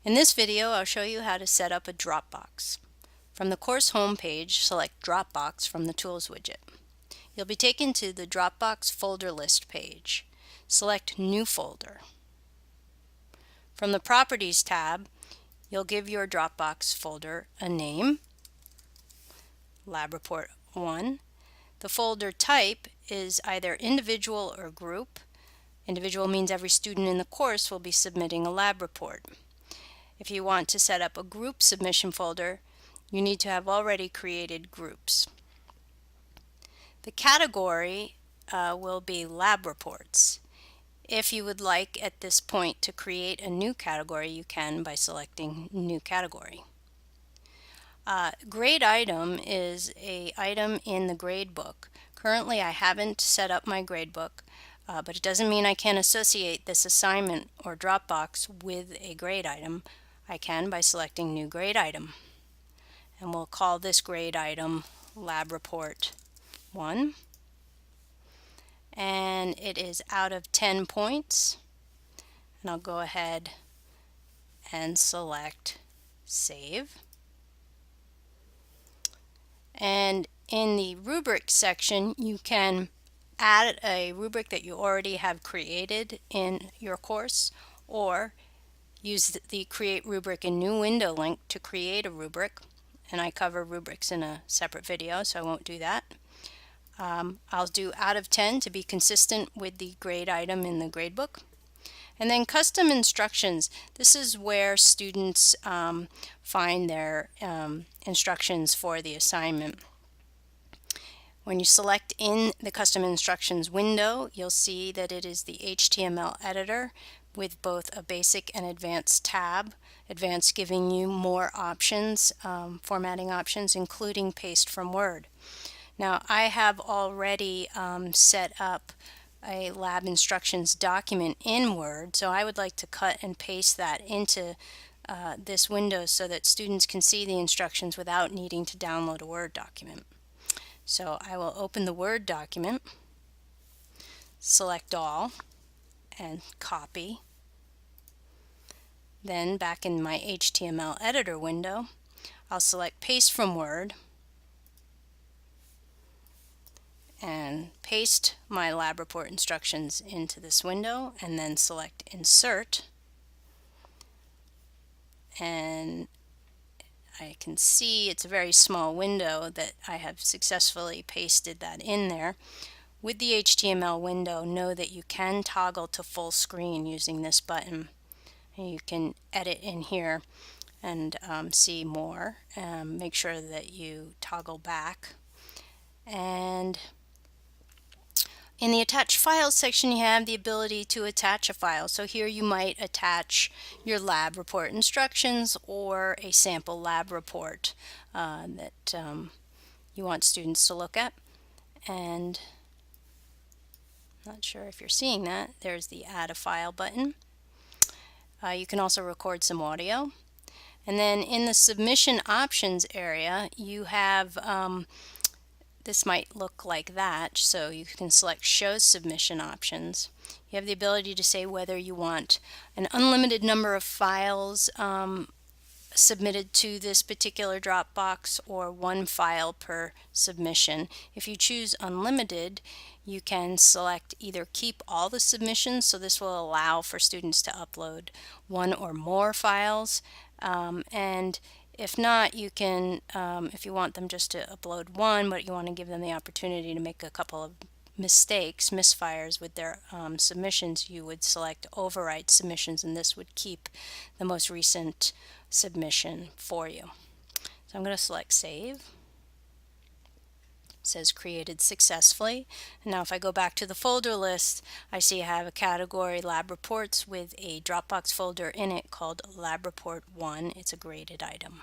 In this video, I'll show you how to set up a Dropbox. From the course homepage, select Dropbox from the Tools widget. You'll be taken to the Dropbox folder list page. Select New Folder. From the Properties tab, you'll give your Dropbox folder a name, Lab Report 1. The folder type is either individual or group. Individual means every student in the course will be submitting a lab report. If you want to set up a group submission folder, you need to have already created groups. The category will be lab reports. If you would like at this point to create a new category, you can by selecting New Category. Grade item is an item in the gradebook. Currently I haven't set up my gradebook, but it doesn't mean I can't associate this assignment or Dropbox with a grade item. I can by selecting New Grade Item. And we'll call this grade item Lab Report 1. And it is out of 10 points. And I'll go ahead and select Save. And in the rubric section, you can add a rubric that you already have created in your course, or use the Create Rubric in New Window link to create a rubric. And I cover rubrics in a separate video, so I won't do that. I'll do out of 10 to be consistent with the grade item in the gradebook. And then custom instructions. This is where students find their instructions for the assignment. When you select in the custom instructions window, you'll see that it is the HTML editor with both a basic and advanced tab. Advanced giving you more options, formatting options, including paste from Word. Now I have already set up a lab instructions document in Word, so I would like to cut and paste that into this window so that students can see the instructions without needing to download a Word document. So I will open the Word document, select all, and copy. Then back in my HTML editor window, I'll select Paste from Word and paste my lab report instructions into this window, and then select Insert. And I can see it's a very small window that I have successfully pasted that in there. With the HTML window, know that you can toggle to full screen using this button. And you can edit in here and see more. Make sure that you toggle back. And in the Attach Files section, you have the ability to attach a file. So here you might attach your lab report instructions or a sample lab report that you want students to look at. And not sure if you're seeing that. There's the Add a File button. You can also record some audio. And then in the Submission Options area, you have this might look like that, so you can select Show Submission Options. You have the ability to say whether you want an unlimited number of files submitted to this particular Dropbox or one file per submission. If you choose unlimited, you can select either keep all the submissions, so this will allow for students to upload one or more files, and if not, you can, if you want them just to upload one, but you want to give them the opportunity to make a couple of misfires with their submissions, you would select Overwrite Submissions, and this would keep the most recent submission for you. So I'm going to select Save. It says created successfully. And now if I go back to the folder list, I see I have a category Lab Reports with a Dropbox folder in it called Lab Report 1. It's a graded item.